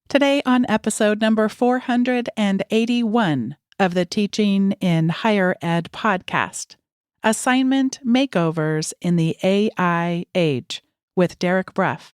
Today on episode number 481 of the Teaching in Higher Ed podcast, Assignment Makeovers in the AI Age with Derek Bruff.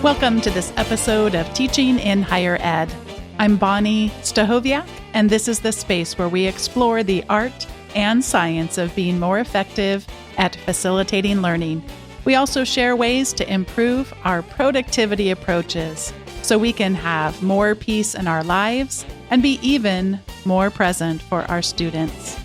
Welcome to this episode of Teaching in Higher Ed. I'm Bonnie Stahoviak, and this is the space where we explore the art and science of being more effective at facilitating learning. We also share ways to improve our productivity approaches so we can have more peace in our lives and be even more present for our students.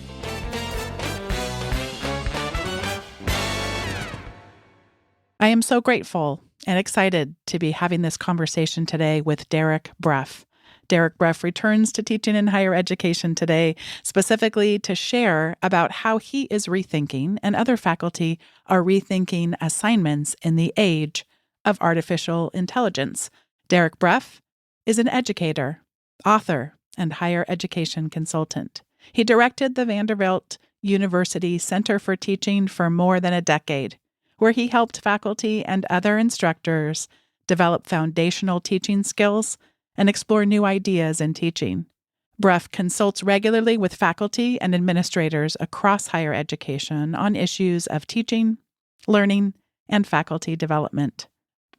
I am so grateful and excited to be having this conversation today with Derek Bruff. Derek Bruff returns to teaching in higher education today, specifically to share about how he is rethinking and other faculty are rethinking assignments in the age of artificial intelligence. Derek Bruff is an educator, author, and higher education consultant. He directed the Vanderbilt University Center for Teaching for more than a decade, where he helped faculty and other instructors develop foundational teaching skills and explore new ideas in teaching. Bruff consults regularly with faculty and administrators across higher education on issues of teaching, learning, and faculty development.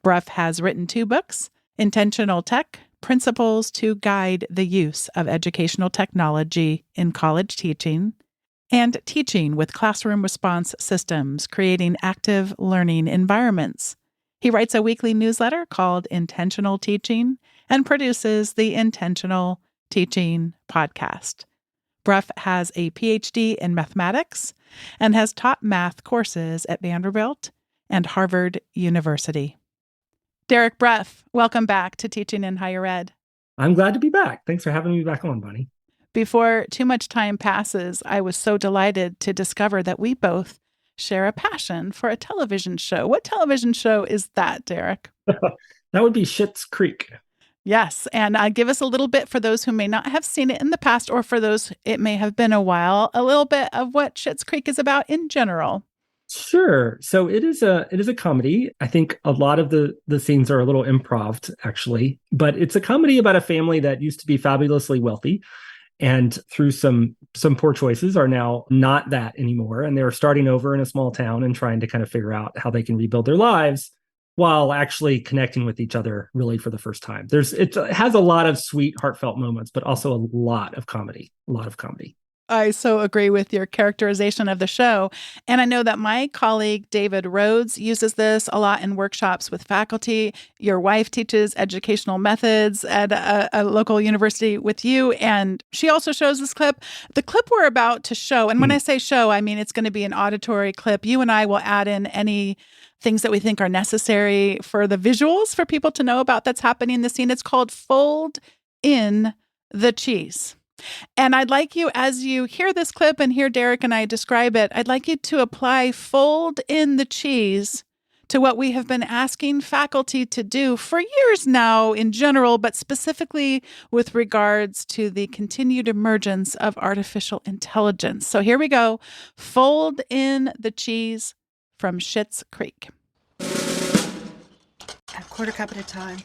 Bruff has written 2 books, Intentional Tech: Principles to Guide the Use of Educational Technology in College Teaching, and Teaching with Classroom Response Systems: Creating Active Learning Environments. He writes a weekly newsletter called Intentional Teaching and produces the Intentional Teaching podcast. Bruff has a PhD in mathematics and has taught math courses at Vanderbilt and Harvard University. Derek Bruff, welcome back to Teaching in Higher Ed. I'm glad to be back. Thanks for having me back on, Bonnie. Before too much time passes, I was so delighted to discover that we both share a passion for a television show. What television show is that, Derek? That would be Schitt's Creek. Yes, and give us a little bit for those who may not have seen it in the past, or for those it may have been a while, a little bit of what Schitt's Creek is about in general. Sure. So it is a comedy. I think a lot of the scenes are a little improv, actually, but it's a comedy about a family that used to be fabulously wealthy, and through some poor choices are now not that anymore, and they're starting over in a small town and trying to kind of figure out how they can rebuild their lives while actually connecting with each other really for the first time. It has a lot of sweet, heartfelt moments, but also a lot of comedy. I so agree with your characterization of the show. And I know that my colleague, David Rhodes, uses this a lot in workshops with faculty. Your wife teaches educational methods at a local university with you, and she also shows this clip. The clip we're about to show, and when I say show, I mean it's going to be an auditory clip. You and I will add in any things that we think are necessary for the visuals for people to know about that's happening in the scene. It's called Fold in the Cheese. And I'd like you, as you hear this clip and hear Derek and I describe it, I'd like you to apply fold in the cheese to what we have been asking faculty to do for years now in general, but specifically with regards to the continued emergence of artificial intelligence. So here we go. Fold in the cheese from Schitt's Creek. A quarter cup at a time.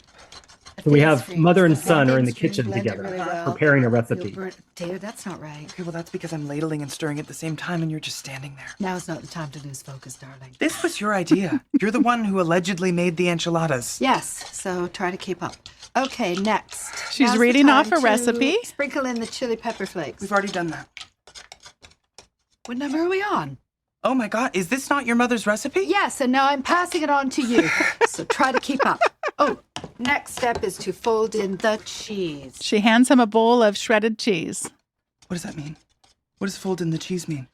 We have mother and son are in the kitchen together, preparing a recipe. David, that's not right. Okay, well, that's because I'm ladling and stirring at the same time, and you're just standing there. Now's not the time to lose focus, darling. This was your idea. You're the one who allegedly made the enchiladas. Yes, so try to keep up. Okay, next. She's Now's reading the off time a recipe. to sprinkle in the chili pepper flakes. We've already done that. What number are we on? Oh my God, is this not your mother's recipe? Yes, and now I'm passing it on to you. So try to keep up. Oh, next step is to fold in the cheese. She hands him a bowl of shredded cheese. What does that mean? What does fold in the cheese mean?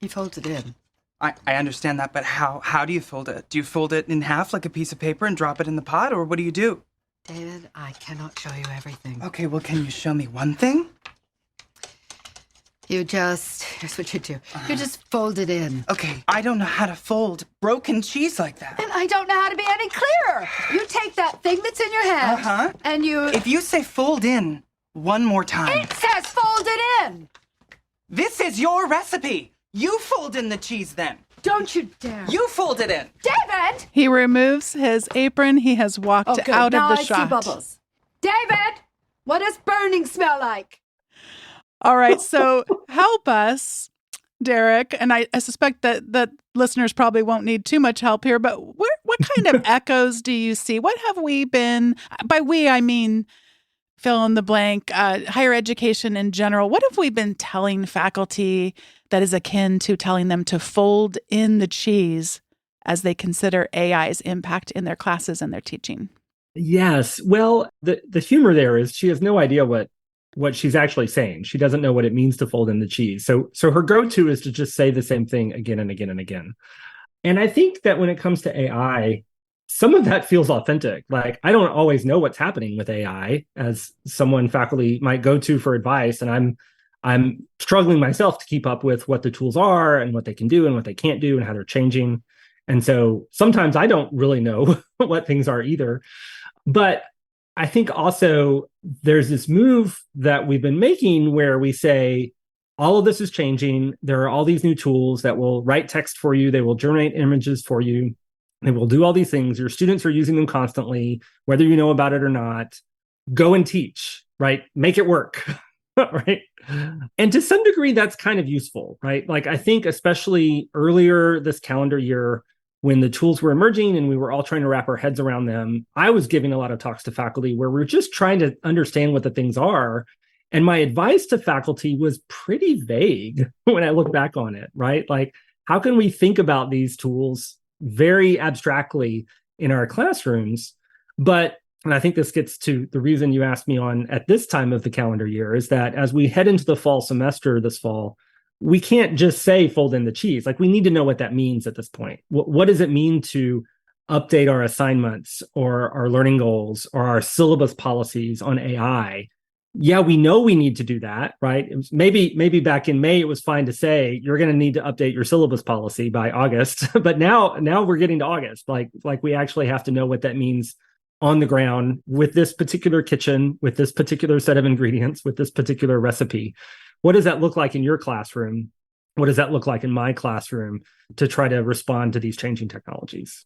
He folds it in. I understand that, but how do you fold it? Do you fold it in half like a piece of paper and drop it in the pot, or what do you do? David, I cannot show you everything. Okay, well, can you show me one thing? Here's what you do. You just fold it in. Okay, I don't know how to fold broken cheese like that. And I don't know how to be any clearer. You take that thing that's in your hand, and you... If you say fold in one more time... It says fold it in! This is your recipe! You fold in the cheese then! Don't you dare. You fold it in. David! He removes his apron. He has walked Oh, good. out Now of the I shot. see bubbles. David! What does burning smell like? All right. So help us, Derek. And I suspect that listeners probably won't need too much help here, but what kind of echoes do you see? What have we been, by we, I mean, fill in the blank, higher education in general, what have we been telling faculty that is akin to telling them to fold in the cheese as they consider AI's impact in their classes and their teaching? Yes. Well, the humor there is she has no idea what she's actually saying. She doesn't know what it means to fold in the cheese. So her go-to is to just say the same thing again and again and again. And I think that when it comes to AI, some of that feels authentic. Like, I don't always know what's happening with AI as someone faculty might go to for advice, and I'm struggling myself to keep up with what the tools are and what they can do and what they can't do and how they're changing. And so sometimes I don't really know what things are either. But I think also there's this move that we've been making where we say, all of this is changing. There are all these new tools that will write text for you. They will generate images for you. They will do all these things. Your students are using them constantly, whether you know about it or not. Go and teach, right? Make it work, right? And to some degree, that's kind of useful, right? Like, I think especially earlier this calendar year, when the tools were emerging and we were all trying to wrap our heads around them, I was giving a lot of talks to faculty where we're just trying to understand what the things are. And my advice to faculty was pretty vague when I look back on it, right? Like, how can we think about these tools very abstractly in our classrooms? But, and I think this gets to the reason you asked me on at this time of the calendar year, is that as we head into the fall semester this fall, we can't just say fold in the cheese. Like, we need to know what that means at this point. What does it mean to update our assignments or our learning goals or our syllabus policies on AI? Yeah, we know we need to do that, right? It was maybe back in May, it was fine to say you're going to need to update your syllabus policy by August. But now we're getting to August. Like we actually have to know what that means on the ground with this particular kitchen, with this particular set of ingredients, with this particular recipe. What does that look like in your classroom? What does that look like in my classroom to try to respond to these changing technologies?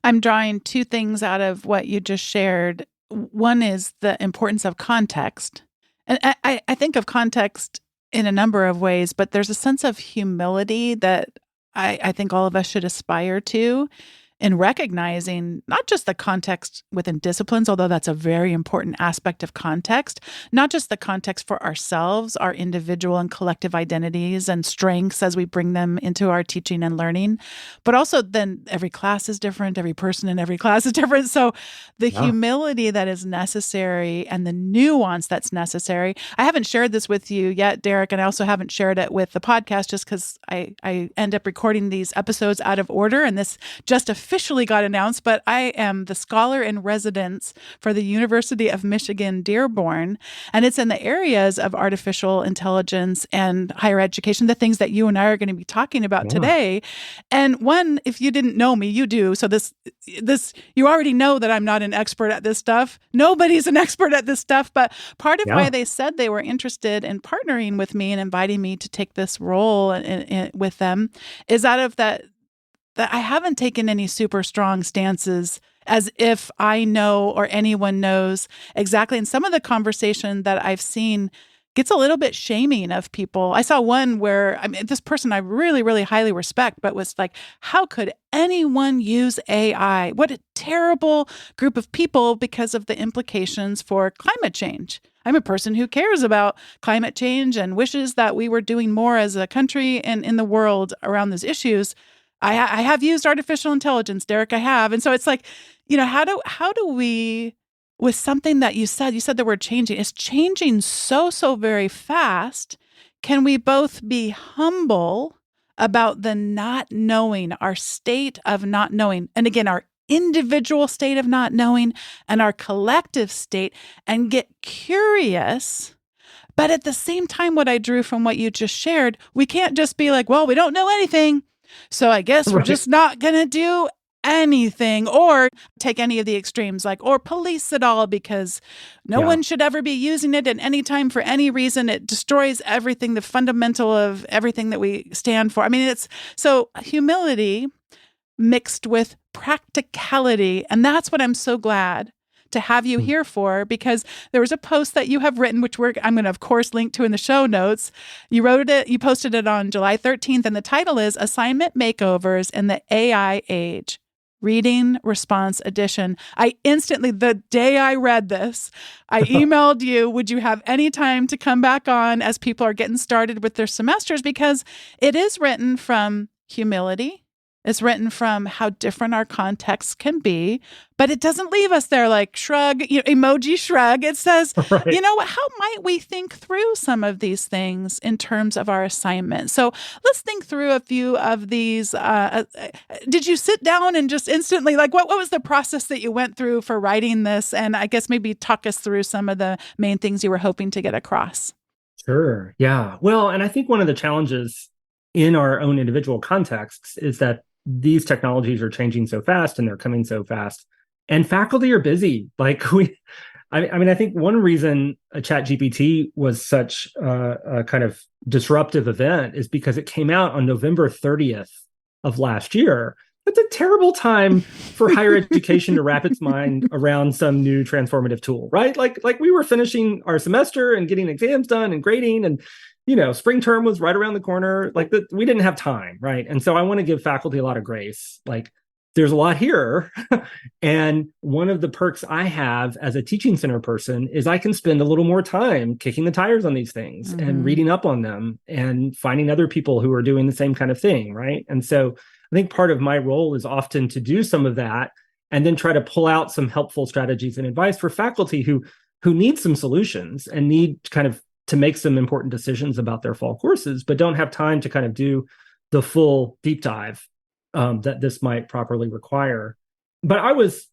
I'm drawing two things out of what you just shared. One is the importance of context. And I think of context in a number of ways, but there's a sense of humility that I think all of us should aspire to in recognizing not just the context within disciplines, although that's a very important aspect of context, not just the context for ourselves, our individual and collective identities and strengths as we bring them into our teaching and learning, but also then every class is different, every person in every class is different. So the humility that is necessary and the nuance that's necessary. I haven't shared this with you yet, Derek, and I also haven't shared it with the podcast just because I end up recording these episodes out of order, and this just officially got announced, but I am the scholar in residence for the University of Michigan Dearborn, and it's in the areas of artificial intelligence and higher education, the things that you and I are going to be talking about today. And one, if you didn't know me, you do. So this you already know that I'm not an expert at this stuff. Nobody's an expert at this stuff, but part of why they said they were interested in partnering with me and inviting me to take this role with them is out of that I haven't taken any super strong stances as if I know or anyone knows exactly. And some of the conversation that I've seen gets a little bit shaming of people. I saw one where, this person I really, really highly respect, but was like, how could anyone use AI? What a terrible group of people because of the implications for climate change. I'm a person who cares about climate change and wishes that we were doing more as a country and in the world around those issues. I have used artificial intelligence, Derek, I have. And so it's like, how do we, with something that you said the word changing, it's changing so very fast. Can we both be humble about the not knowing, our state of not knowing, and again, our individual state of not knowing and our collective state, and get curious? But at the same time, what I drew from what you just shared, we can't just be like, well, we don't know anything, so I guess we're just not going to do anything, or take any of the extremes, like, or police it all because no one should ever be using it at any time for any reason. It destroys everything, the fundamental of everything that we stand for. I mean, it's so humility mixed with practicality. And that's what I'm so glad to have you here for, because there was a post that you have written, which I'm going to, of course, link to in the show notes. You posted it on July 13th, and the title is Assignment Makeovers in the AI Age, Reading Response Edition. The day I read this, I emailed you, would you have any time to come back on as people are getting started with their semesters? Because it is written from humility. It's written from how different our contexts can be, but it doesn't leave us there like shrug, emoji shrug. It says, how might we think through some of these things in terms of our assignment? So let's think through a few of these. Did you sit down and just instantly, like, what was the process that you went through for writing this? And I guess maybe talk us through some of the main things you were hoping to get across. Sure. Yeah. Well, and I think one of the challenges in our own individual contexts is that these technologies are changing so fast and they're coming so fast, and faculty are busy. Like I think one reason a ChatGPT was such a kind of disruptive event is because it came out on November 30th of last year. It's a terrible time for higher education to wrap its mind around some new transformative tool, right? Like we were finishing our semester and getting exams done and grading, and spring term was right around the corner. We didn't have time, right? And so I want to give faculty a lot of grace. Like, there's a lot here. And one of the perks I have as a teaching center person is I can spend a little more time kicking the tires on these things and reading up on them and finding other people who are doing the same kind of thing, right? And so I think part of my role is often to do some of that and then try to pull out some helpful strategies and advice for faculty who need some solutions and need kind of to make some important decisions about their fall courses, but don't have time to kind of do the full deep dive that this might properly require. But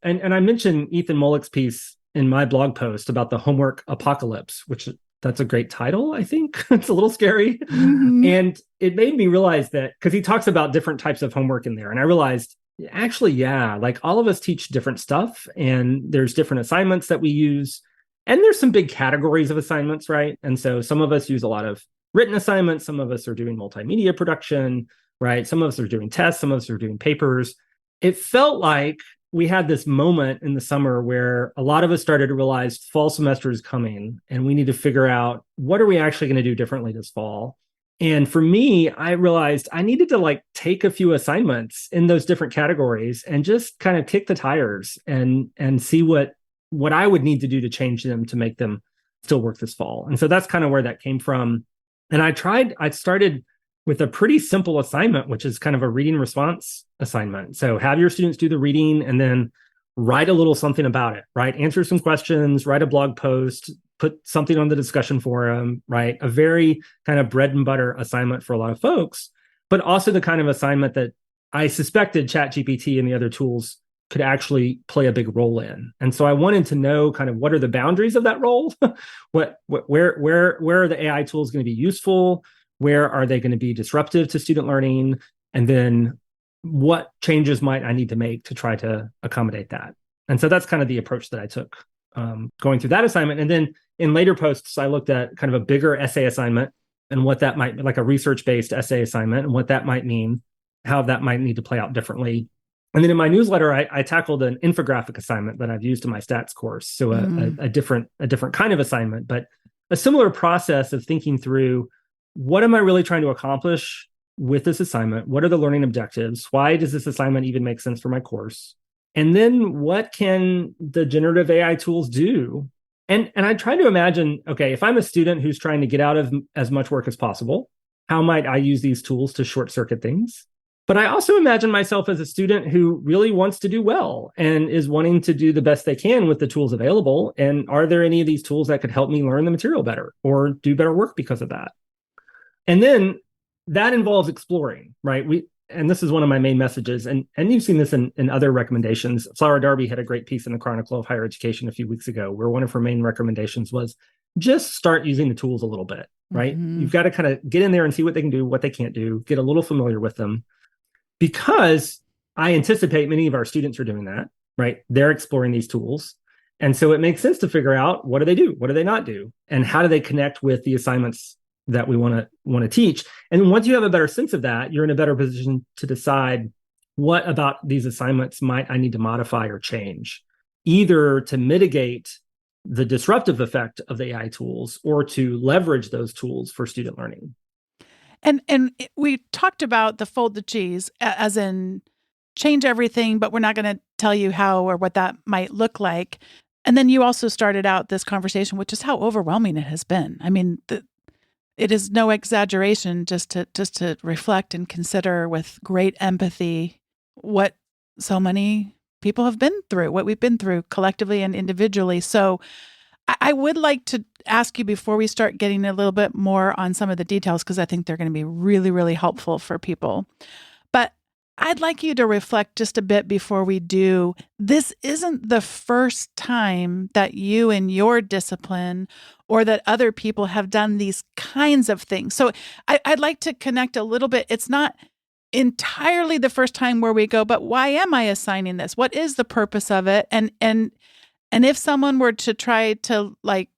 and I mentioned Ethan Mollick's piece in my blog post about the homework apocalypse, which that's a great title, I think. It's a little scary. And it made me realize that, because he talks about different types of homework in there. And I realized, actually, like all of us teach different stuff, and there's different assignments that we use. And there's some big categories of assignments, right? And so some of us use a lot of written assignments. Some of us are doing multimedia production, right? Some of us are doing tests. Some of us are doing papers. It felt like we had this moment in the summer where a lot of us started to realize fall semester is coming and we need to figure out, what are we actually going to do differently this fall? And for me, I realized I needed to take a few assignments in those different categories and just kind of kick the tires and see what I would need to do to change them to make them still work this fall. And so that's kind of where that came from. And I started with a pretty simple assignment, which is kind of a reading response assignment. So have your students do the reading and then write a little something about it, right? Answer some questions, write a blog post, put something on the discussion forum, right? A very kind of bread and butter assignment for a lot of folks, but also the kind of assignment that I suspected ChatGPT and the other tools could actually play a big role in. And so I wanted to know kind of what are the boundaries of that role? Where are the AI tools going to be useful? Where are they going to be disruptive to student learning? And then what changes might I need to make to try to accommodate that? And so that's kind of the approach that I took going through that assignment. And then in later posts, I looked at kind of a bigger essay assignment and what that might be, like a research-based essay assignment, and what that might mean, how that might need to play out differently. And then in my newsletter, I tackled an infographic assignment that I've used in my stats course. So a different kind of assignment, but a similar process of thinking through, what am I really trying to accomplish with this assignment? What are the learning objectives? Why does this assignment even make sense for my course? And then what can the generative AI tools do? And I try to imagine, okay, if I'm a student who's trying to get out of as much work as possible, how might I use these tools to short circuit things? But I also imagine myself as a student who really wants to do well and is wanting to do the best they can with the tools available. And are there any of these tools that could help me learn the material better or do better work because of that? And then that involves exploring, right? And this is one of my main messages, and you've seen this in other recommendations. Flower Darby had a great piece in the Chronicle of Higher Education a few weeks ago, where one of her main recommendations was just start using the tools a little bit, right? You've got to kind of get in there and see what they can do, what they can't do, get a little familiar with them. Because I anticipate many of our students are doing that, right? They're exploring these tools. And so it makes sense to figure out, what do they do? What do they not do? And how do they connect with the assignments that we want to teach? And once you have a better sense of that, you're in a better position to decide, what about these assignments might I need to modify or change, either to mitigate the disruptive effect of the AI tools or to leverage those tools for student learning. And we talked about the fold the cheese as in change everything, but we're not going to tell you how or what that might look like. And then you also started out this conversation, which is how overwhelming it has been. I mean, it is no exaggeration just to reflect and consider with great empathy what so many people have been through, what we've been through collectively and individually. So I would like to ask you, before we start getting a little bit more on some of the details, because I think they're going to be really, really helpful for people. But I'd like you to reflect just a bit before we do. This isn't the first time that you in your discipline or that other people have done these kinds of things. So I'd like to connect a little bit. It's not entirely the first time where we go, but why am I assigning this? What is the purpose of it? And if someone were to try to, like,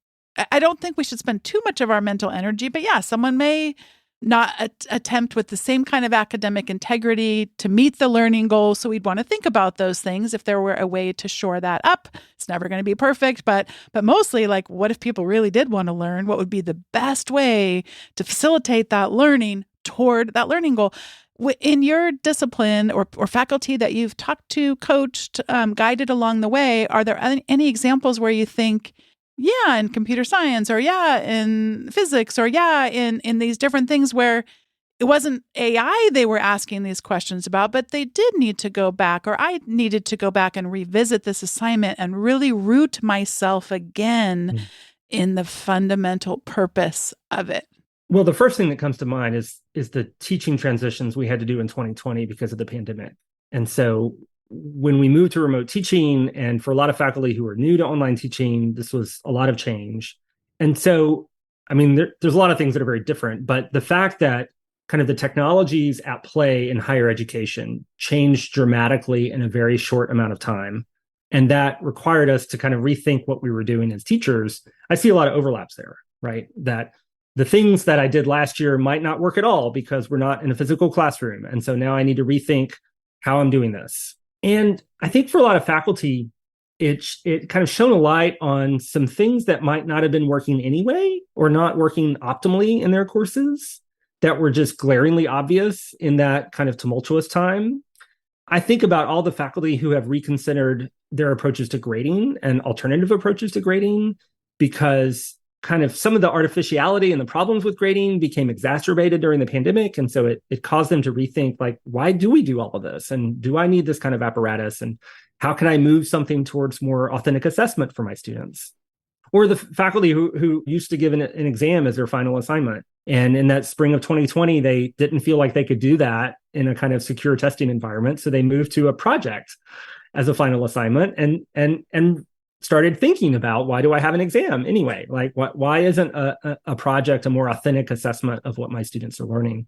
I don't think we should spend too much of our mental energy, but yeah, someone may not attempt with the same kind of academic integrity to meet the learning goals. So we'd want to think about those things if there were a way to shore that up. It's never going to be perfect, but mostly, like, what if people really did want to learn? What would be the best way to facilitate that learning toward that learning goal? In your discipline or faculty that you've talked to, coached, guided along the way, are there any examples where you think, yeah, in computer science, or yeah, in physics, or yeah, in these different things where it wasn't AI they were asking these questions about, but they did need to go back, or I needed to go back and revisit this assignment and really root myself again in the fundamental purpose of it? Well, the first thing that comes to mind is the teaching transitions we had to do in 2020 because of the pandemic. And so when we moved to remote teaching, and for a lot of faculty who are new to online teaching, this was a lot of change. And so, I mean, there's a lot of things that are very different, but the fact that kind of the technologies at play in higher education changed dramatically in a very short amount of time, and that required us to kind of rethink what we were doing as teachers, I see a lot of overlaps there, right? That the things that I did last year might not work at all because we're not in a physical classroom. And so now I need to rethink how I'm doing this. And I think for a lot of faculty, it kind of shone a light on some things that might not have been working anyway, or not working optimally in their courses, that were just glaringly obvious in that kind of tumultuous time. I think about all the faculty who have reconsidered their approaches to grading and alternative approaches to grading, because kind of some of the artificiality and the problems with grading became exacerbated during the pandemic. And so it caused them to rethink, like, why do we do all of this? And do I need this kind of apparatus? And how can I move something towards more authentic assessment for my students? Or the faculty who used to give an exam as their final assignment. And in that spring of 2020, they didn't feel like they could do that in a kind of secure testing environment. So they moved to a project as a final assignment, and started thinking about, why do I have an exam anyway? Like, why isn't a project a more authentic assessment of what my students are learning?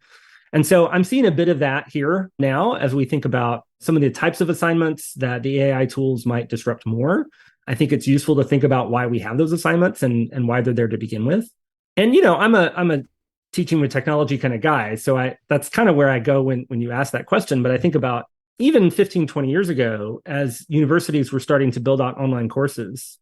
And so I'm seeing a bit of that here now as we think about some of the types of assignments that the AI tools might disrupt more. I think it's useful to think about why we have those assignments and why they're there to begin with. And, you know, I'm a teaching with technology kind of guy. So that's kind of where I go when you ask that question. But I think about even 15, 20 years ago, as universities were starting to build out online courses,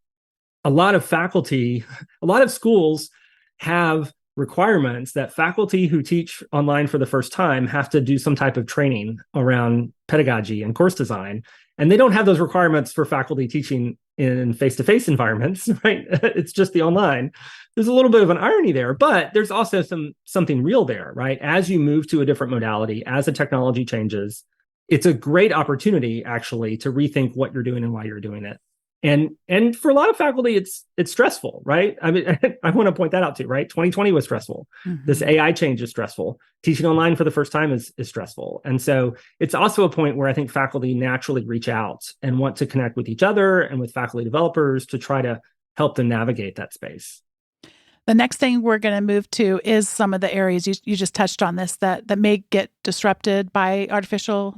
a lot of faculty, a lot of schools have requirements that faculty who teach online for the first time have to do some type of training around pedagogy and course design. And they don't have those requirements for faculty teaching in face-to-face environments, right? It's just the online. There's a little bit of an irony there, but there's also something real there, right? As you move to a different modality, as the technology changes, it's a great opportunity, actually, to rethink what you're doing and why you're doing it. And for a lot of faculty, it's stressful, right? I mean, I want to point that out too, right? 2020 was stressful. Mm-hmm. This AI change is stressful. Teaching online for the first time is stressful. And so it's also a point where I think faculty naturally reach out and want to connect with each other and with faculty developers to try to help them navigate that space. The next thing we're going to move to is some of the areas you just touched on this that may get disrupted by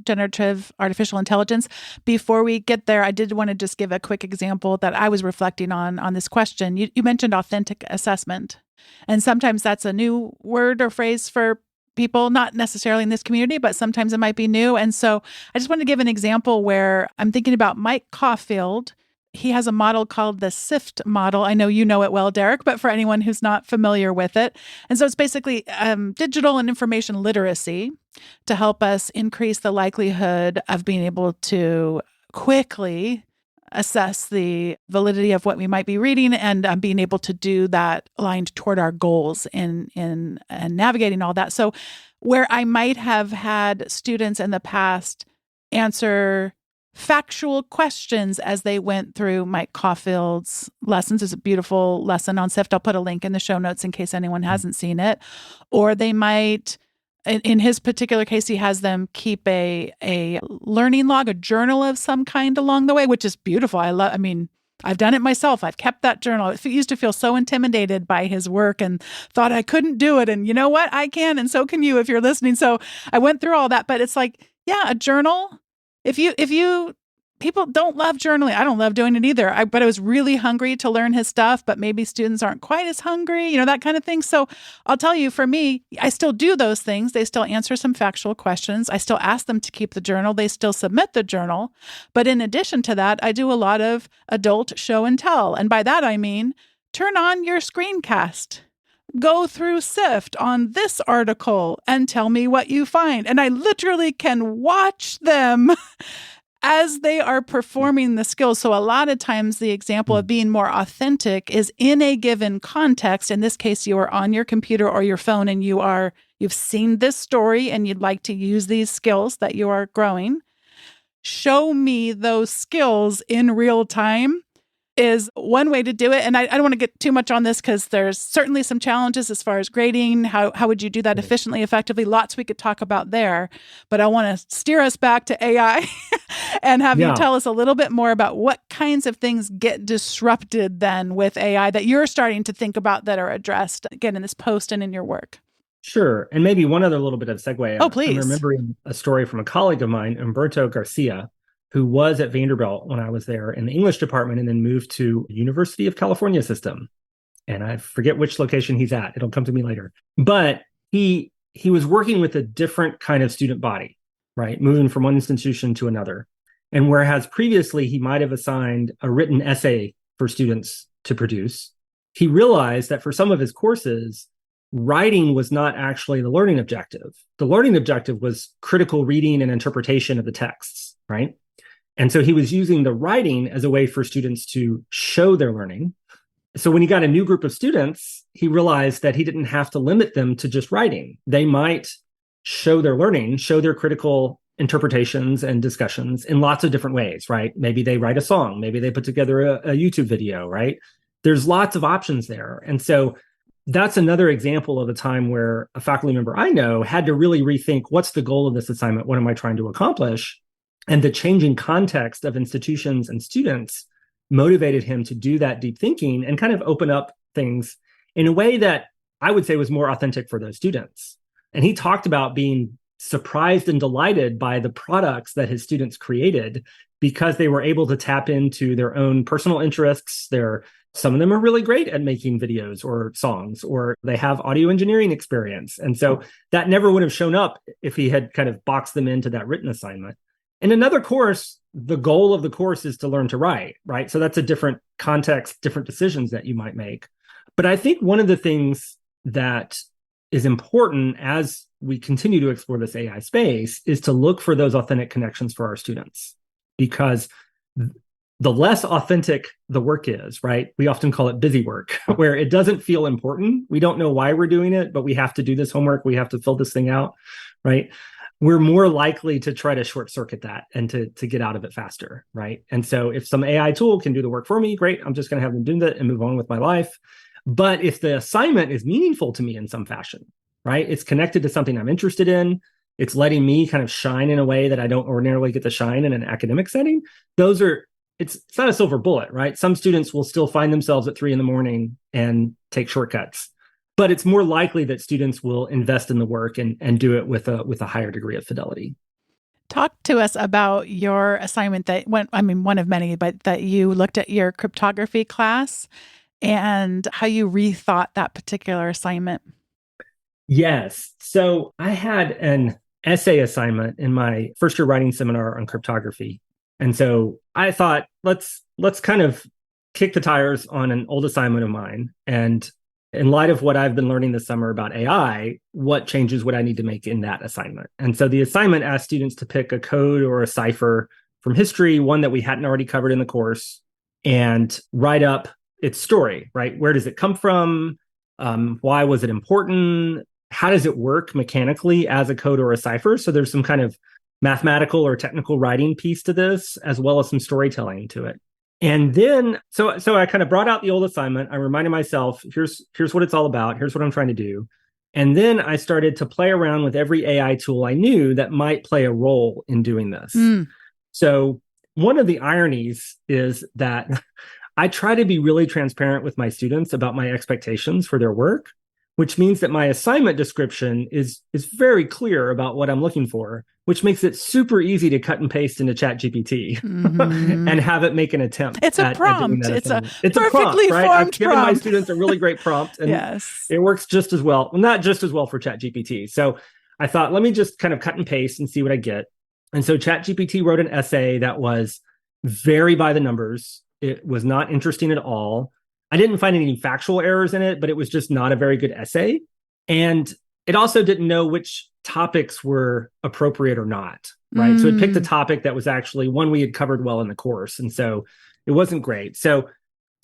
generative artificial intelligence. Before we get there, I did want to just give a quick example that I was reflecting on this question. You mentioned authentic assessment, and sometimes that's a new word or phrase for people, not necessarily in this community, but sometimes it might be new. And so I just want to give an example where I'm thinking about Mike Caulfield. He has a model called the SIFT model. I know you know it well, Derek, but for anyone who's not familiar with it. And so it's basically digital and information literacy to help us increase the likelihood of being able to quickly assess the validity of what we might be reading and being able to do that aligned toward our goals in navigating all that. So where I might have had students in the past answer factual questions as they went through Mike Caulfield's lessons. It's a beautiful lesson on SIFT. I'll put a link in the show notes in case anyone hasn't seen it. Or they might, in his particular case, he has them keep a learning log, a journal of some kind along the way, which is beautiful. I mean, I've done it myself. I've kept that journal. I used to feel so intimidated by his work and thought I couldn't do it. And you know what? I can, and so can you if you're listening. So I went through all that, but it's like, yeah, a journal. If you people don't love journaling. I don't love doing it either. But I was really hungry to learn his stuff, but maybe students aren't quite as hungry, that kind of thing. So I'll tell you, for me, I still do those things. They still answer some factual questions. I still ask them to keep the journal. They still submit the journal. But in addition to that, I do a lot of adult show and tell. And by that, I mean, turn on your screencast. Go through SIFT on this article and tell me what you find. And I literally can watch them as they are performing the skills. So a lot of times the example of being more authentic is in a given context. In this case, you are on your computer or your phone and you've seen this story and you'd like to use these skills that you are growing. Show me those skills in real time is one way to do it. And I don't want to get too much on this because there's certainly some challenges as far as grading. How would you do that efficiently, effectively? Lots we could talk about there. But I want to steer us back to AI and have you tell us a little bit more about what kinds of things get disrupted then with AI that you're starting to think about that are addressed, again, in this post and in your work. Sure. And maybe one other little bit of segue. Oh, please. I'm remembering a story from a colleague of mine, Humberto Garcia, who was at Vanderbilt when I was there in the English department and then moved to University of California system. And I forget which location he's at. It'll come to me later. But he was working with a different kind of student body, right? Moving from one institution to another. And whereas previously he might have assigned a written essay for students to produce, he realized that for some of his courses, writing was not actually the learning objective. The learning objective was critical reading and interpretation of the texts, right? And so he was using the writing as a way for students to show their learning. So when he got a new group of students, he realized that he didn't have to limit them to just writing. They might show their learning, show their critical interpretations and discussions in lots of different ways, right? Maybe they write a song, maybe they put together a YouTube video, right? There's lots of options there. And so that's another example of a time where a faculty member I know had to really rethink, what's the goal of this assignment? What am I trying to accomplish? And the changing context of institutions and students motivated him to do that deep thinking and kind of open up things in a way that I would say was more authentic for those students. And he talked about being surprised and delighted by the products that his students created because they were able to tap into their own personal interests. Some of them are really great at making videos or songs, or they have audio engineering experience. And so that never would have shown up if he had kind of boxed them into that written assignment. In another course, the goal of the course is to learn to write, right? So that's a different context, different decisions that you might make. But I think one of the things that is important as we continue to explore this AI space is to look for those authentic connections for our students, because the less authentic the work is, right? We often call it busy work, where it doesn't feel important. We don't know why we're doing it, but we have to do this homework. We have to fill this thing out, right? We're more likely to try to short circuit that and to get out of it faster, right? And so if some AI tool can do the work for me, great, I'm just going to have them do that and move on with my life. But if the assignment is meaningful to me in some fashion, right? It's connected to something I'm interested in. It's letting me kind of shine in a way that I don't ordinarily get to shine in an academic setting. Those are it's not a silver bullet, right? Some students will still find themselves at 3 a.m. and take shortcuts, but it's more likely that students will invest in the work and do it with a higher degree of fidelity. Talk to us about your assignment one of many, but that you looked at your cryptography class and how you rethought that particular assignment. Yes. So I had an essay assignment in my first year writing seminar on cryptography. And so I thought, let's kind of kick the tires on an old assignment of mine. And in light of what I've been learning this summer about AI, what changes would I need to make in that assignment? And so the assignment asked students to pick a code or a cipher from history, one that we hadn't already covered in the course, and write up its story, right? Where does it come from? Why was it important? How does it work mechanically as a code or a cipher? So there's some kind of mathematical or technical writing piece to this, as well as some storytelling to it. And then, so I kind of brought out the old assignment. I reminded myself, here's what it's all about. Here's what I'm trying to do. And then I started to play around with every AI tool I knew that might play a role in doing this. So one of the ironies is that I try to be really transparent with my students about my expectations for their work, which means that my assignment description is very clear about what I'm looking for, which makes it super easy to cut and paste into ChatGPT and have it make an attempt. It's a prompt. It's a perfectly prompt, right? I've given my students a really great prompt, and yes, it works just as well. Well, not just as well for ChatGPT. So I thought, let me just kind of cut and paste and see what I get. And so ChatGPT wrote an essay that was very by the numbers. It was not interesting at all. I didn't find any factual errors in it, but it was just not a very good essay. And it also didn't know which topics were appropriate or not, right? So it picked a topic that was actually one we had covered well in the course. And so it wasn't great. So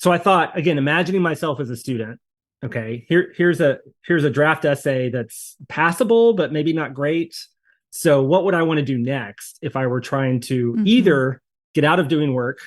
I thought, again, imagining myself as a student, okay, here's a draft essay that's passable, but maybe not great. So what would I want to do next if I were trying to either get out of doing work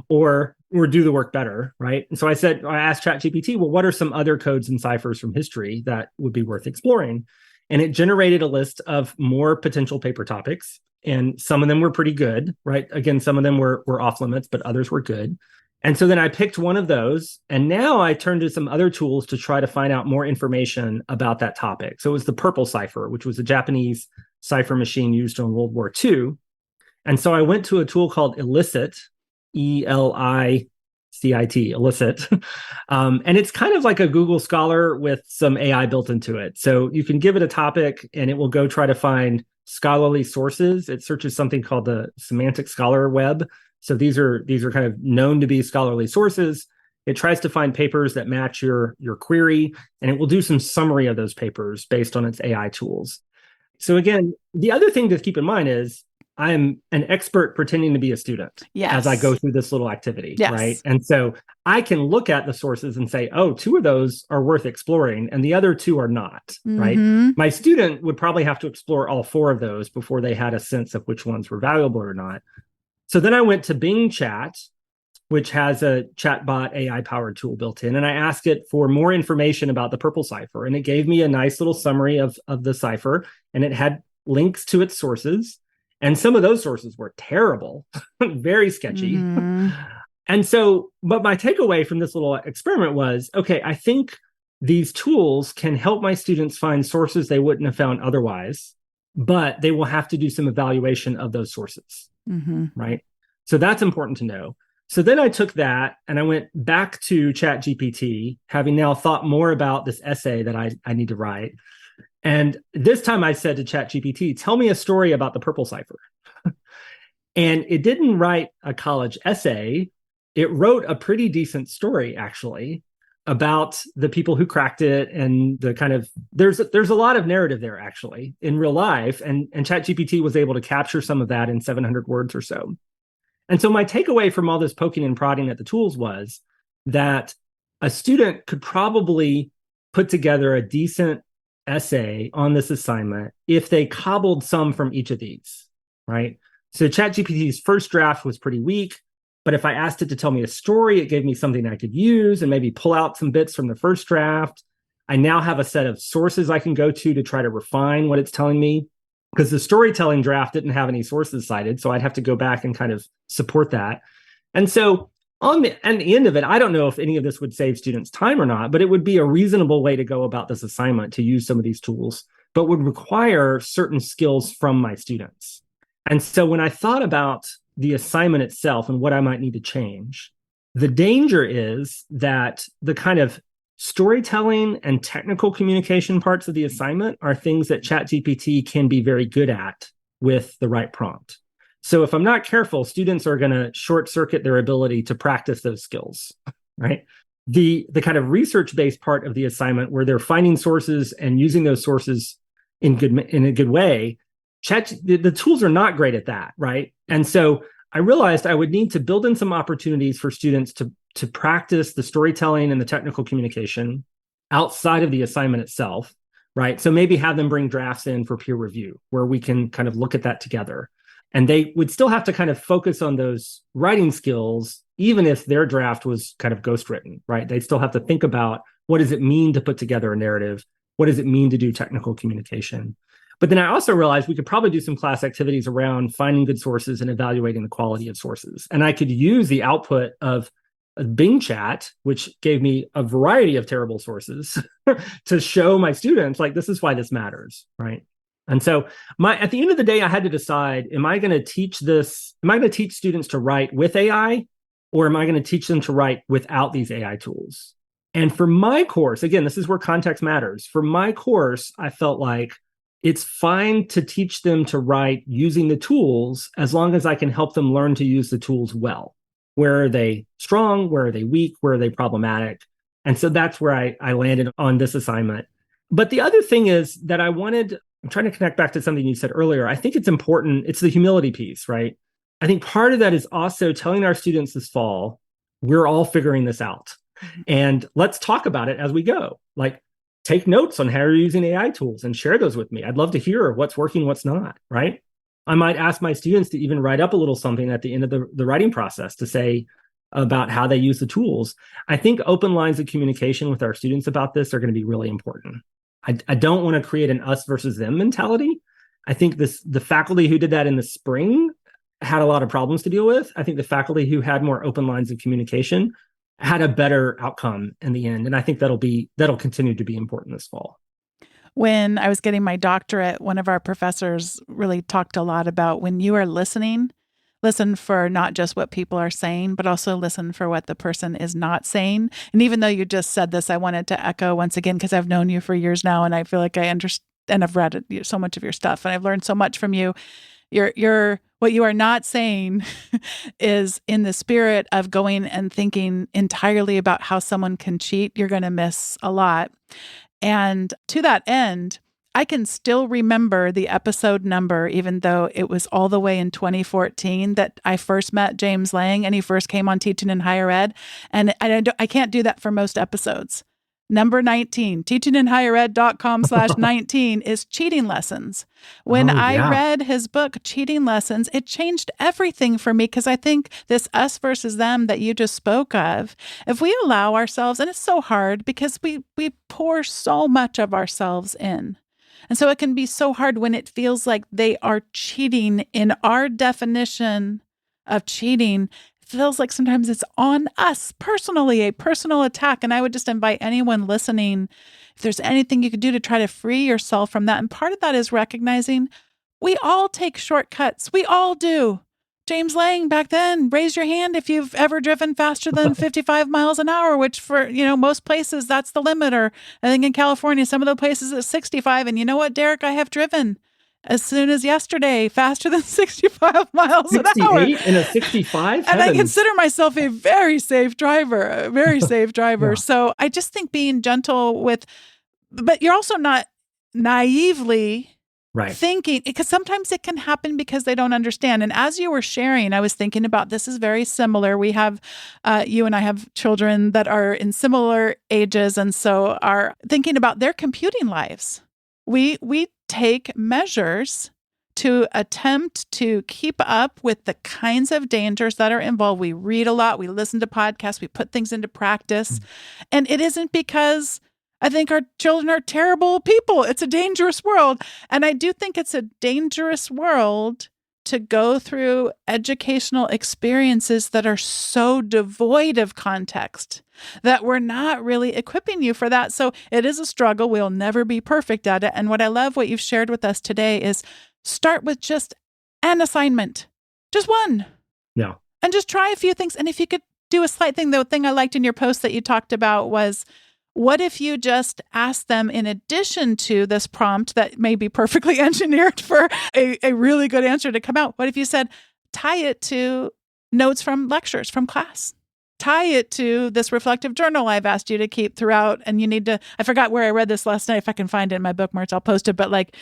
or do the work better, right? And so I asked ChatGPT, well, what are some other codes and ciphers from history that would be worth exploring? And it generated a list of more potential paper topics. And some of them were pretty good, right? Again, some of them were off limits, but others were good. And so then I picked one of those. And now I turned to some other tools to try to find out more information about that topic. So it was the purple cipher, which was a Japanese cipher machine used during World War II. And so I went to a tool called Elicit, ELICIT, Elicit. And it's kind of like a Google Scholar with some AI built into it. So you can give it a topic and it will go try to find scholarly sources. It searches something called the semantic scholar web. So these are kind of known to be scholarly sources. It tries to find papers that match your query, and it will do some summary of those papers based on its AI tools. So again, the other thing to keep in mind is I'm an expert pretending to be a student as I go through this little activity, right? And so I can look at the sources and say, oh, 2 of those are worth exploring and the other 2 are not, right? My student would probably have to explore all 4 of those before they had a sense of which ones were valuable or not. So then I went to Bing Chat, which has a chatbot AI-powered tool built in, and I asked it for more information about the purple cipher, and it gave me a nice little summary of the cipher, and it had links to its sources. And some of those sources were terrible, very sketchy. And so, but my takeaway from this little experiment was, okay, I think these tools can help my students find sources they wouldn't have found otherwise, but they will have to do some evaluation of those sources, right? So that's important to know. So then I took that and I went back to ChatGPT, having now thought more about this essay that I need to write. And this time I said to ChatGPT, tell me a story about the purple cipher. And it didn't write a college essay. It wrote a pretty decent story, actually, about the people who cracked it and the kind of, there's a lot of narrative there, actually, in real life. And ChatGPT was able to capture some of that in 700 words or so. And so my takeaway from all this poking and prodding at the tools was that a student could probably put together a decent essay on this assignment if they cobbled some from each of these, right? So ChatGPT's first draft was pretty weak, but if I asked it to tell me a story, it gave me something I could use and maybe pull out some bits from the first draft. I now have a set of sources I can go to try to refine what it's telling me, because the storytelling draft didn't have any sources cited, so I'd have to go back and kind of support that. And so on the end of it, I don't know if any of this would save students time or not, but it would be a reasonable way to go about this assignment to use some of these tools, but would require certain skills from my students. And so when I thought about the assignment itself and what I might need to change, the danger is that the kind of storytelling and technical communication parts of the assignment are things that ChatGPT can be very good at with the right prompt. So if I'm not careful, students are going to short circuit their ability to practice those skills, right? The kind of research-based part of the assignment where they're finding sources and using those sources in a good way, the tools are not great at that, right? And so I realized I would need to build in some opportunities for students to practice the storytelling and the technical communication outside of the assignment itself, right? So maybe have them bring drafts in for peer review where we can kind of look at that together. And they would still have to kind of focus on those writing skills, even if their draft was kind of ghostwritten, right? They'd still have to think about what does it mean to put together a narrative? What does it mean to do technical communication? But then I also realized we could probably do some class activities around finding good sources and evaluating the quality of sources. And I could use the output of a Bing chat, which gave me a variety of terrible sources to show my students, like, this is why this matters, right? And so at the end of the day, I had to decide, am I going to teach students to write with AI, or am I going to teach them to write without these AI tools? And for my course, again, this is where context matters. For my course, I felt like it's fine to teach them to write using the tools as long as I can help them learn to use the tools well. Where are they strong? Where are they weak? Where are they problematic? And so that's where I landed on this assignment. But the other thing is that I'm trying to connect back to something you said earlier. I think it's important. It's the humility piece, right? I think part of that is also telling our students this fall, we're all figuring this out. And let's talk about it as we go. Like, take notes on how you're using AI tools and share those with me. I'd love to hear what's working, what's not, right? I might ask my students to even write up a little something at the end of the writing process to say about how they use the tools. I think open lines of communication with our students about this are going to be really important. I don't want to create an us versus them mentality. I think the faculty who did that in the spring had a lot of problems to deal with. I think the faculty who had more open lines of communication had a better outcome in the end. And I think that'll continue to be important this fall. When I was getting my doctorate, one of our professors really talked a lot about when you are listening, listen for not just what people are saying, but also listen for what the person is not saying. And even though you just said this, I wanted to echo once again, because I've known you for years now, and I feel like I understand, and I've read so much of your stuff, and I've learned so much from you. What you are not saying is in the spirit of going and thinking entirely about how someone can cheat. You're going to miss a lot. And to that end, I can still remember the episode number, even though it was all the way in 2014 that I first met James Lang and he first came on Teaching in Higher Ed. And I can't do that for most episodes. Number 19, teachinginhighered.com/19 is cheating lessons. When I read his book, Cheating Lessons, it changed everything for me, because I think this us versus them that you just spoke of, if we allow ourselves, and it's so hard because we pour so much of ourselves in. And so it can be so hard when it feels like they are cheating in our definition of cheating. Feels like sometimes it's on us personally, a personal attack. And I would just invite anyone listening, if there's anything you could do to try to free yourself from that. And part of that is recognizing we all take shortcuts. We all do. James Lang, back then, raise your hand if you've ever driven faster than 55 miles an hour, which for, most places, that's the limit. Or I think in California, some of the places it's 65. And you know what, Derek, I have driven as soon as yesterday, faster than 65 miles an hour. 68 in a 65? And I consider myself a very safe driver, Yeah. So I just think being gentle but you're also not naively thinking, because sometimes it can happen because they don't understand. And as you were sharing, I was thinking about, this is very similar. We have, you and I have children that are in similar ages, and so are thinking about their computing lives. We take measures to attempt to keep up with the kinds of dangers that are involved. We read a lot, we listen to podcasts, we put things into practice. And it isn't because I think our children are terrible people. It's a dangerous world. And I do think it's a dangerous world to go through educational experiences that are so devoid of context that we're not really equipping you for that. So it is a struggle. We'll never be perfect at it. And what I love what you've shared with us today is start with just an assignment, just one. Yeah. And just try a few things. And if you could do a slight thing, the thing I liked in your post that you talked about was, what if you just ask them, in addition to this prompt that may be perfectly engineered for a really good answer to come out, what if you said, tie it to notes from lectures from class? Tie it to this reflective journal I've asked you to keep throughout. And you need to, I forgot where I read this last night. If I can find it in my bookmarks, I'll post it. But like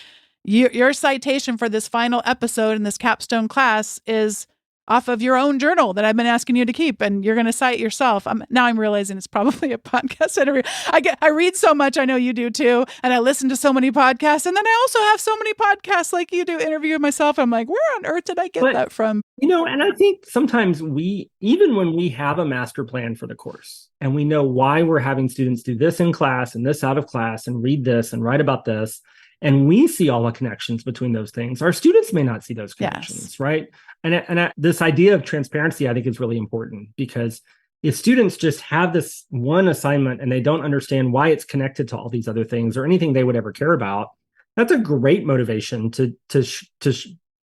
your citation for this final episode in this capstone class is off of your own journal that I've been asking you to keep, and you're going to cite yourself. Now I'm realizing it's probably a podcast interview. I read so much, I know you do too, and I listen to so many podcasts, and then I also have so many podcasts like you do interviewing myself. I'm like, where on earth did I get that from? And I think sometimes even when we have a master plan for the course, and we know why we're having students do this in class and this out of class and read this and write about this, and we see all the connections between those things, our students may not see those connections, right? And this idea of transparency, I think, is really important, because if students just have this one assignment and they don't understand why it's connected to all these other things or anything they would ever care about, that's a great motivation to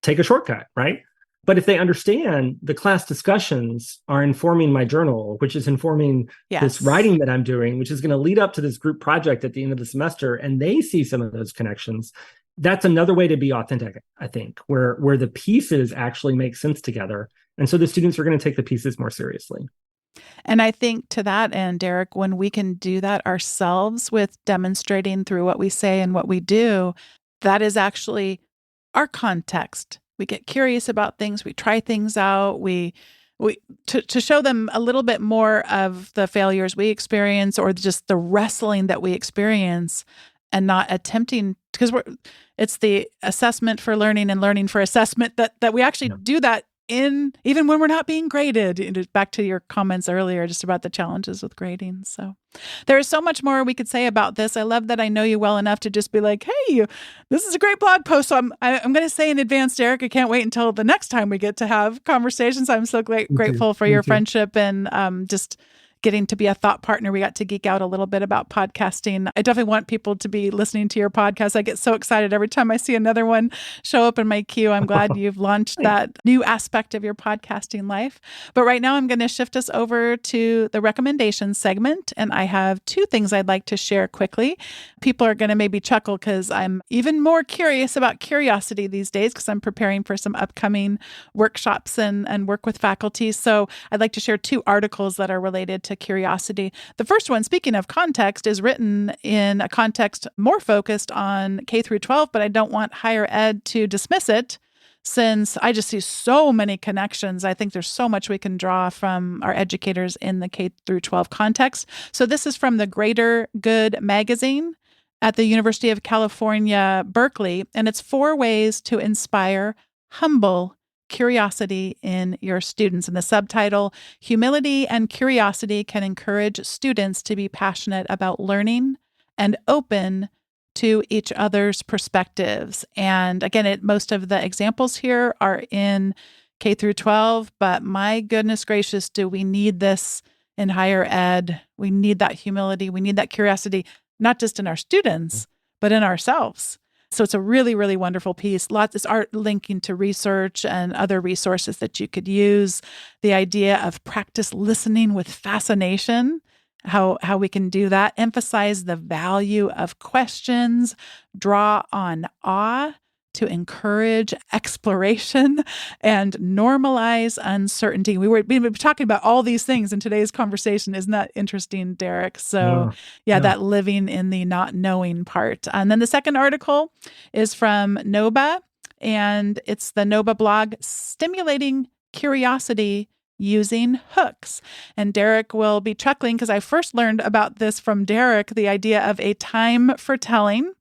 take a shortcut, right? But if they understand the class discussions are informing my journal, which is informing this writing that I'm doing, which is going to lead up to this group project at the end of the semester, and they see some of those connections, that's another way to be authentic, I think, where the pieces actually make sense together. And so the students are going to take the pieces more seriously. And I think to that end, Derek, when we can do that ourselves with demonstrating through what we say and what we do, that is actually our context. We get curious about things. We try things out. We to show them a little bit more of the failures we experience or just the wrestling that we experience, and not attempting, because it's the assessment for learning and learning for assessment that we actually do that in, even when we're not being graded. Back to your comments earlier, just about the challenges with grading. So there is so much more we could say about this. I love that I know you well enough to just be like, hey, this is a great blog post. So I'm going to say in advance, Derek, I can't wait until the next time we get to have conversations. I'm so grateful for your friendship and just getting to be a thought partner. We got to geek out a little bit about podcasting. I definitely want people to be listening to your podcast. I get so excited every time I see another one show up in my queue. I'm glad you've launched that new aspect of your podcasting life. But right now I'm going to shift us over to the recommendations segment. And I have two things I'd like to share quickly. People are going to maybe chuckle because I'm even more curious about curiosity these days, because I'm preparing for some upcoming workshops and work with faculty. So I'd like to share two articles that are related to curiosity. The first one, speaking of context, is written in a context more focused on K through 12, but I don't want higher ed to dismiss it, since I just see so many connections. I think there's so much we can draw from our educators in the K through 12 context. So this is from the Greater Good magazine at the University of California, Berkeley, and it's 4 ways to inspire humble curiosity in your students. And the subtitle, Humility and Curiosity Can Encourage Students to be Passionate About Learning and Open to Each Other's Perspectives. And again, most of the examples here are in K through 12, but my goodness gracious, do we need this in higher ed? We need that humility. We need that curiosity, not just in our students, but in ourselves. So it's a really, really wonderful piece. It's art linking to research and other resources that you could use. The idea of practice listening with fascination, how we can do that. Emphasize the value of questions. Draw on awe to encourage exploration and normalize uncertainty. We've been talking about all these things in today's conversation. Isn't that interesting, Derek? So that living in the not knowing part. And then the second article is from NOBA, and it's the NOBA blog, Stimulating Curiosity Using Hooks. And Derek will be chuckling because I first learned about this from Derek, the idea of a time for telling.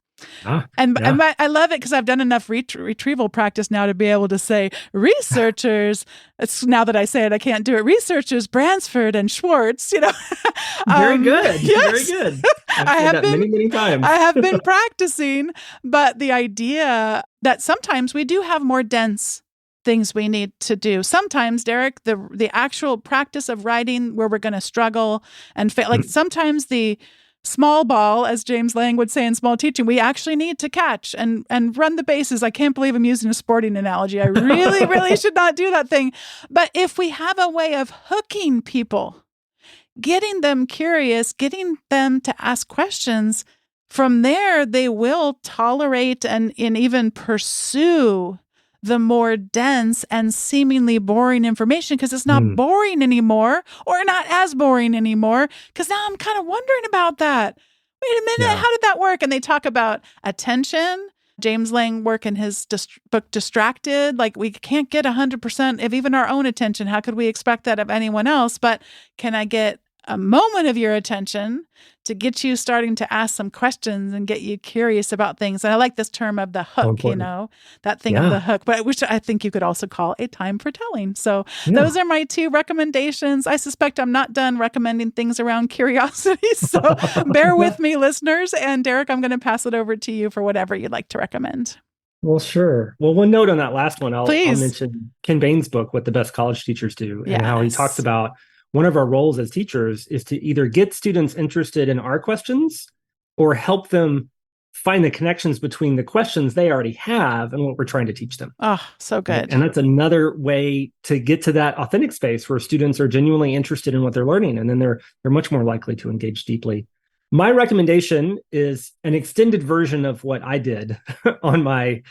And I love it because I've done enough retrieval practice now to be able to say researchers. Now that I say it, I can't do it. Researchers Bransford and Schwartz. Very good. Yes. Very good. I've said that many times. I have been practicing, but the idea that sometimes we do have more dense things we need to do. Sometimes, Derek, the actual practice of writing where we're going to struggle and fail, like sometimes the small ball, as James Lang would say in Small Teaching, we actually need to catch and run the bases. I can't believe I'm using a sporting analogy. I really, really should not do that thing. But if we have a way of hooking people, getting them curious, getting them to ask questions, from there, they will tolerate and even pursue the more dense and seemingly boring information because it's not boring anymore or not as boring anymore because now I'm kind of wondering about that. Wait a minute, how did that work? And they talk about attention. James Lang work in his book Distracted. Like we can't get 100% of even our own attention. How could we expect that of anyone else? But can I get a moment of your attention to get you starting to ask some questions and get you curious about things? And I like this term of the hook, that thing of the hook, but I think you could also call a time for telling. So those are my 2 recommendations. I suspect I'm not done recommending things around curiosity. So bear with me, listeners. And Derek, I'm going to pass it over to you for whatever you'd like to recommend. Well, sure. Well, one note on that last one, I'll mention Ken Bain's book, What the Best College Teachers Do, and how he talks about one of our roles as teachers is to either get students interested in our questions or help them find the connections between the questions they already have and what we're trying to teach them. Oh, so good. And that's another way to get to that authentic space where students are genuinely interested in what they're learning, and then they're much more likely to engage deeply. My recommendation is an extended version of what I did on my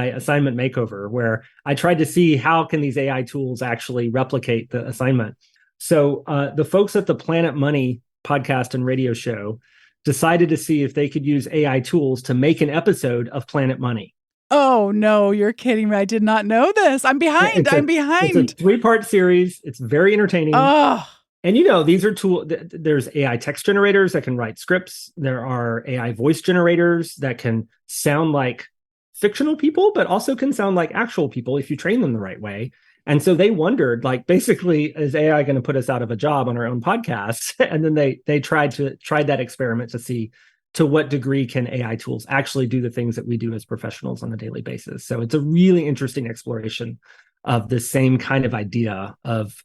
assignment makeover, where I tried to see how can these AI tools actually replicate the assignment. So the folks at the Planet Money podcast and radio show decided to see if they could use AI tools to make an episode of Planet Money. Oh, no, you're kidding me. I did not know this. I'm behind. I'm behind. It's a 3-part series. It's very entertaining. Oh. And, these are tools. There's AI text generators that can write scripts. There are AI voice generators that can sound like fictional people, but also can sound like actual people if you train them the right way. And so they wondered, like, basically, is AI going to put us out of a job on our own podcasts? And then they tried that experiment to see to what degree can AI tools actually do the things that we do as professionals on a daily basis. So it's a really interesting exploration of the same kind of idea of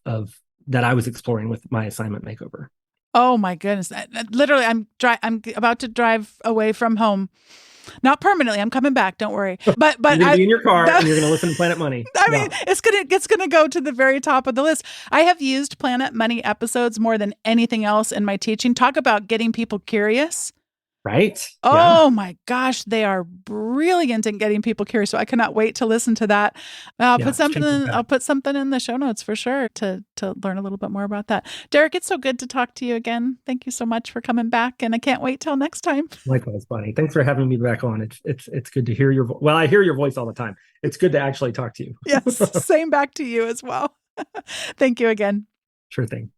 that I was exploring with my assignment makeover. Oh my goodness! Literally, I'm about to drive away from home. Not permanently. I'm coming back. Don't worry. But you're gonna be in your car and you're gonna listen to Planet Money. I mean, it's gonna go to the very top of the list. I have used Planet Money episodes more than anything else in my teaching. Talk about getting people curious. Right. Oh my gosh, they are brilliant in getting people curious. So I cannot wait to listen to that. I'll put something in the show notes for sure to learn a little bit more about that. Derek, it's so good to talk to you again. Thank you so much for coming back, and I can't wait till next time. Likewise, Bonnie. Thanks for having me back on. It's good to hear your voice. Well, I hear your voice all the time. It's good to actually talk to you. Yes, same back to you as well. Thank you again. Sure thing.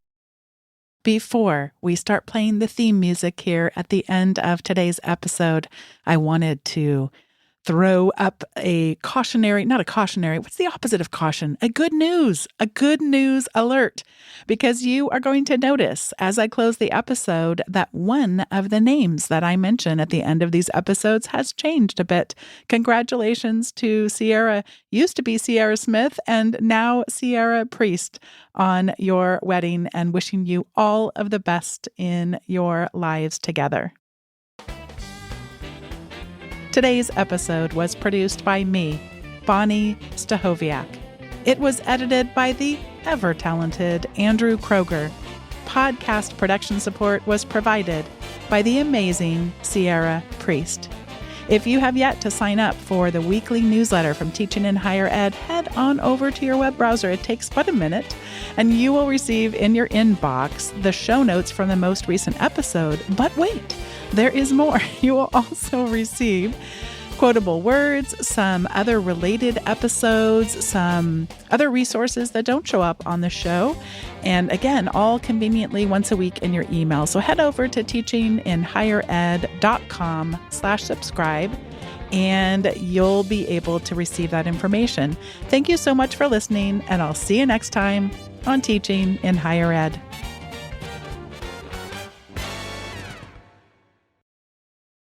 Before we start playing the theme music here at the end of today's episode, I wanted to throw up what's the opposite of caution? A good news alert, because you are going to notice as I close the episode that one of the names that I mention at the end of these episodes has changed a bit. Congratulations to Sierra, used to be Sierra Smith and now Sierra Priest, on your wedding, and wishing you all of the best in your lives together. Today's episode was produced by me, Bonnie Stachowiak. It was edited by the ever-talented Andrew Kroger. Podcast production support was provided by the amazing Sierra Priest. If you have yet to sign up for the weekly newsletter from Teaching in Higher Ed, head on over to your web browser. It takes but a minute, and you will receive in your inbox the show notes from the most recent episode. But wait, there is more. You will also receive quotable words, some other related episodes, some other resources that don't show up on the show. And again, all conveniently once a week in your email. So head over to teachinginhighered.com/subscribe, and you'll be able to receive that information. Thank you so much for listening, and I'll see you next time on Teaching in Higher Ed.